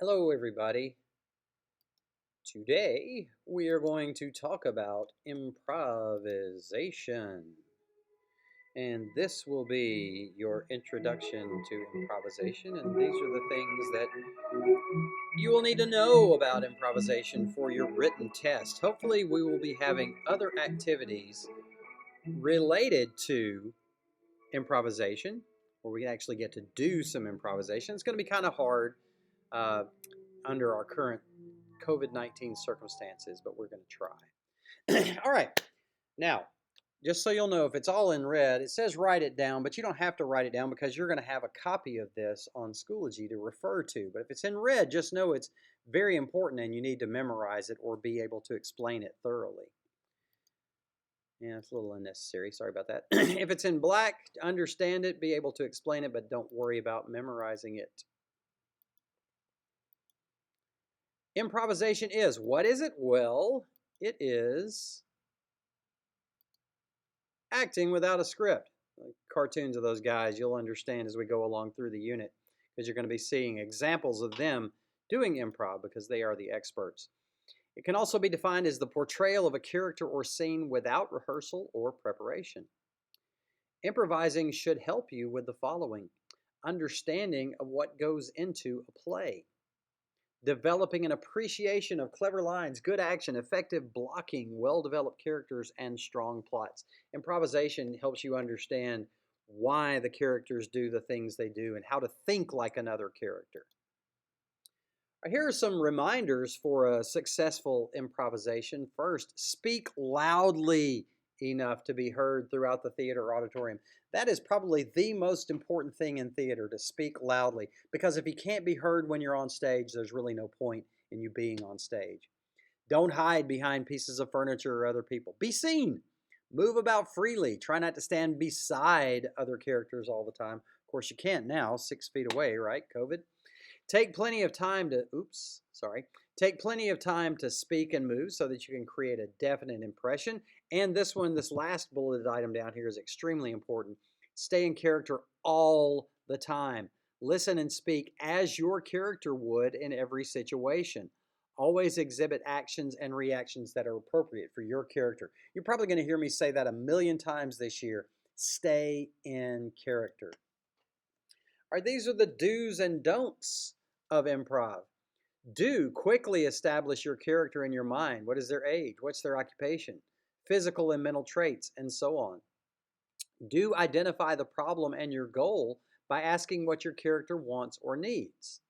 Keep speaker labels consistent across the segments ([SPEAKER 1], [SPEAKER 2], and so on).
[SPEAKER 1] Hello, everybody. Today we are going to talk about improvisation. And this will be your introduction to improvisation. And these are the things that you will need to know about improvisation for your written test. Hopefully, we will be having other activities related to improvisation where we can actually get to do some improvisation. It's going to be kind of hard uh, under our current COVID-19 circumstances, but we're going to try. All right. Now, just so you'll know, if it's all in red, it says write it down, but you don't have to write it down because you're going to have a copy of this on Schoology to refer to. But if it's in red, just know it's very important and you need to memorize it or be able to explain it thoroughly. Yeah, it's a little unnecessary. Sorry about that. If it's in black, understand it, be able to explain it, but don't worry about memorizing it. Improvisation is, what is it? Well, it is acting without a script. Like cartoons of those guys, you'll understand as we go along through the unit because you're going to be seeing examples of them doing improv because they are the experts. It can also be defined as the portrayal of a character or scene without rehearsal or preparation. Improvising should help you with the following: understanding of what goes into a play, developing an appreciation of clever lines, good action, effective blocking, well-developed characters, and strong plots. Improvisation helps you understand why the characters do the things they do and how to think like another character. Here are some reminders for a successful improvisation. First, speak loudly enough to be heard throughout the theater auditorium. That is probably the most important thing in theater, to speak loudly, because if you can't be heard when you're on stage, there's really no point in you being on stage. Don't hide behind pieces of furniture or other people. Be seen. Move about freely. Try not to stand beside other characters all the time. Of course, you can't now, 6 feet away, right? COVID. Take plenty of time to, take plenty of time to speak and move so that you can create a definite impression. And this last bulleted item down here is extremely important. Stay in character all the time. Listen and speak as your character would in every situation. Always exhibit actions and reactions that are appropriate for your character. You're probably going to hear me say that a million times this year. Stay in character. These are the do's and don'ts of improv. Do quickly establish your character in your mind. What is their age? What's their occupation? Physical and mental traits, and so on. Do identify the problem and your goal by asking what your character wants or needs.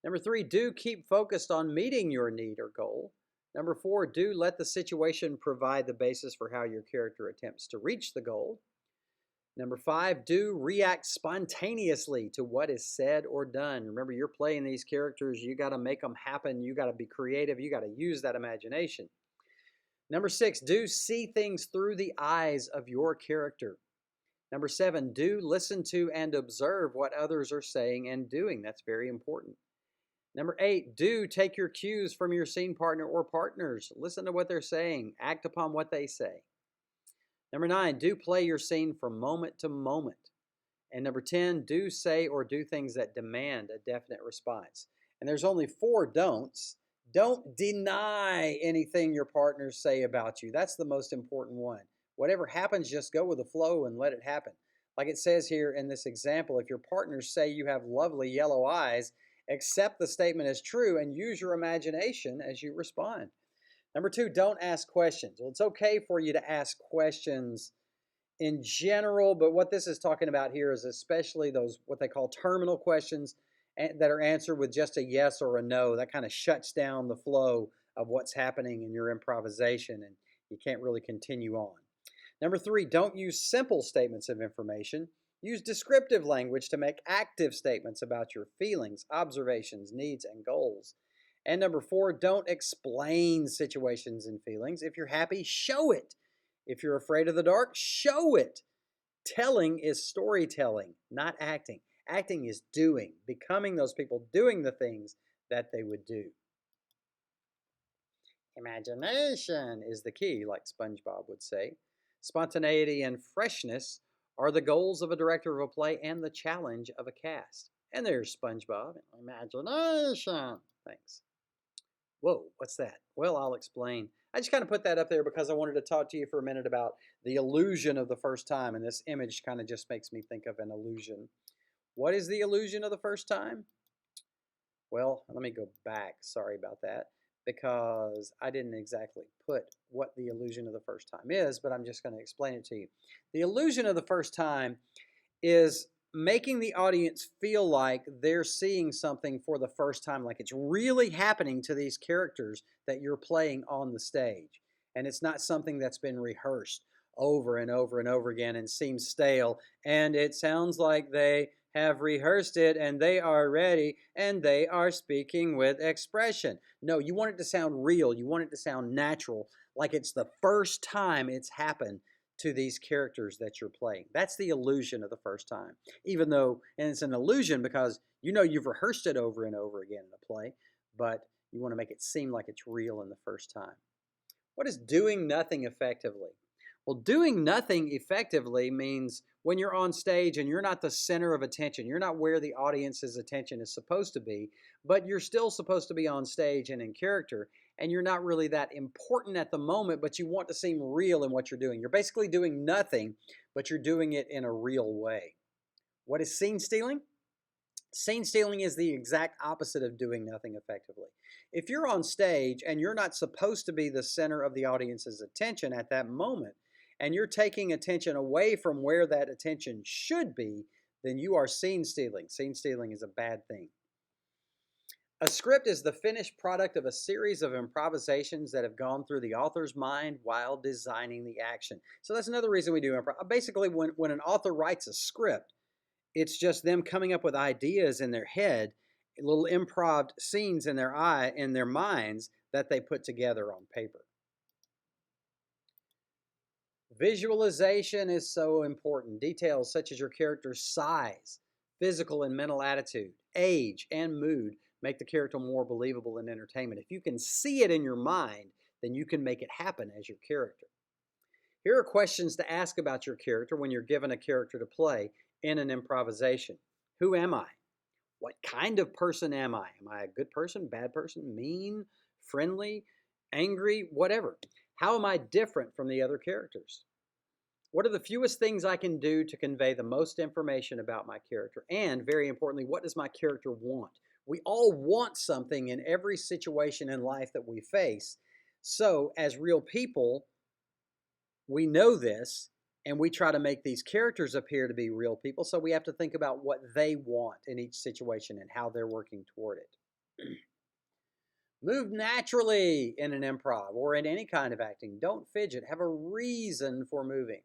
[SPEAKER 1] Number 3, do keep focused on meeting your need or goal. Number 4, do let the situation provide the basis for how your character attempts to reach the goal. Number 5, do react spontaneously to what is said or done. Remember, you're playing these characters. You got to make them happen. You got to be creative. You got to use that imagination. Number 6, do see things through the eyes of your character. Number 7, do listen to and observe what others are saying and doing. That's very important. Number 8, do take your cues from your scene partner or partners. Listen to what they're saying. Act upon what they say. Number 9, do play your scene from moment to moment. And number 10, do say or do things that demand a definite response. And there's only 4 don'ts. Don't deny anything your partners say about you. That's the most important one. Whatever happens, just go with the flow and let it happen. Like it says here in this example, if your partners say you have lovely yellow eyes, accept the statement as true and use your imagination as you respond. Number 2, don't ask questions. Well, it's okay for you to ask questions in general, but what this is talking about here is especially those what they call terminal questions that are answered with just a yes or a no. That kind of shuts down the flow of what's happening in your improvisation, and you can't really continue on. Number 3, don't use simple statements of information. Use descriptive language to make active statements about your feelings, observations, needs, and goals. And number 4, don't explain situations and feelings. If you're happy, show it. If you're afraid of the dark, show it. Telling is storytelling, not acting. Acting is doing, becoming those people, doing the things that they would do. Imagination is the key, like SpongeBob would say. Spontaneity and freshness are the goals of a director of a play and the challenge of a cast. And there's SpongeBob. Imagination. Thanks. Whoa, what's that? Well, I'll explain. I just kind of put that up there because I wanted to talk to you for a minute about the illusion of the first time. And this image kind of just makes me think of an illusion. What is the illusion of the first time? Well, let me go back. Sorry about that. Because I didn't exactly put what the illusion of the first time is, but I'm just going to explain it to you. The illusion of the first time is making the audience feel like they're seeing something for the first time, like it's really happening to these characters that you're playing on the stage. And it's not something that's been rehearsed over and over and over again and seems stale. And it sounds like they have rehearsed it and they are ready and they are speaking with expression. No, you want it to sound real. You want it to sound natural, like it's the first time it's happened to these characters that you're playing. That's the illusion of the first time. Even though, and it's an illusion because you know you've rehearsed it over and over again in a play, but you want to make it seem like it's real in the first time. What is doing nothing effectively? Well, doing nothing effectively means when you're on stage and you're not the center of attention, you're not where the audience's attention is supposed to be, but you're still supposed to be on stage and in character, and you're not really that important at the moment, but you want to seem real in what you're doing. You're basically doing nothing, but you're doing it in a real way. What is scene stealing? Scene stealing is the exact opposite of doing nothing effectively. If you're on stage and you're not supposed to be the center of the audience's attention at that moment, and you're taking attention away from where that attention should be, then you are scene stealing. Scene stealing is a bad thing. A script is the finished product of a series of improvisations that have gone through the author's mind while designing the action. So that's another reason we do improv. Basically, when an author writes a script, it's just them coming up with ideas in their head, little improv scenes in their minds that they put together on paper. Visualization is so important. Details such as your character's size, physical and mental attitude, age, and mood make the character more believable in entertainment. If you can see it in your mind, then you can make it happen as your character. Here are questions to ask about your character when you're given a character to play in an improvisation. Who am I? What kind of person am I? Am I a good person, bad person, mean, friendly, angry, whatever? How am I different from the other characters? What are the fewest things I can do to convey the most information about my character? And very importantly, what does my character want? We all want something in every situation in life that we face. So, as real people, we know this and we try to make these characters appear to be real people. So, we have to think about what they want in each situation and how they're working toward it. Move naturally in an improv or in any kind of acting. Don't fidget. Have a reason for moving.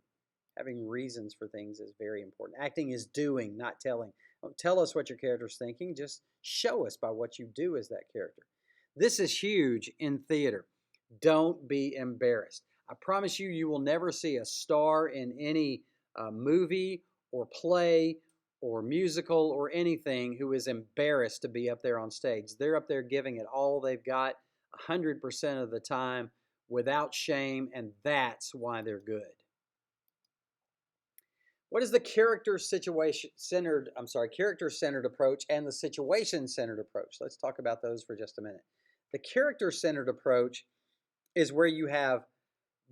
[SPEAKER 1] Having reasons for things is very important. Acting is doing, not telling. Don't tell us what your character's thinking. Just show us by what you do as that character. This is huge in theater. Don't be embarrassed. I promise you, you will never see a star in any movie or play or musical or anything who is embarrassed to be up there on stage. They're up there giving it all they've got 100% of the time without shame, and that's why they're good. What is the character-centered approach and the situation-centered approach? Let's talk about those for just a minute. The character-centered approach is where you have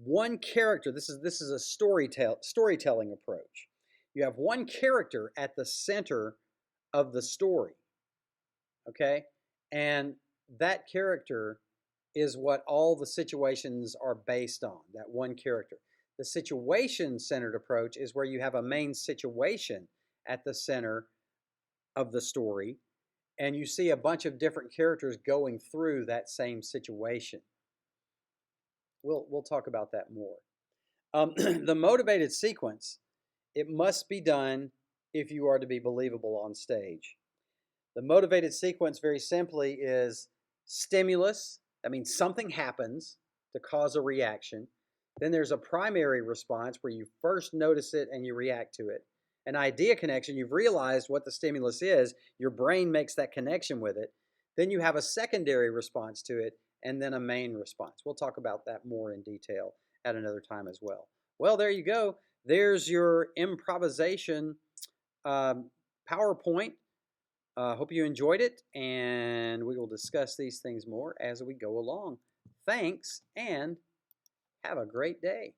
[SPEAKER 1] one character. This is a storytelling approach. You have one character at the center of the story, okay? And that character is what all the situations are based on, that one character. The situation-centered approach is where you have a main situation at the center of the story, and you see a bunch of different characters going through that same situation. We'll talk about that more. The motivated sequence, it must be done if you are to be believable on stage. The motivated sequence, very simply, is stimulus. That means something happens to cause a reaction. Then there's a primary response where you first notice it and you react to it. An idea connection, you've realized what the stimulus is, your brain makes that connection with it. Then you have a secondary response to it, and then a main response. We'll talk about that more in detail at another time as well. Well, there you go. There's your improvisation PowerPoint. Hope you enjoyed it, and we will discuss these things more as we go along. Thanks, and have a great day.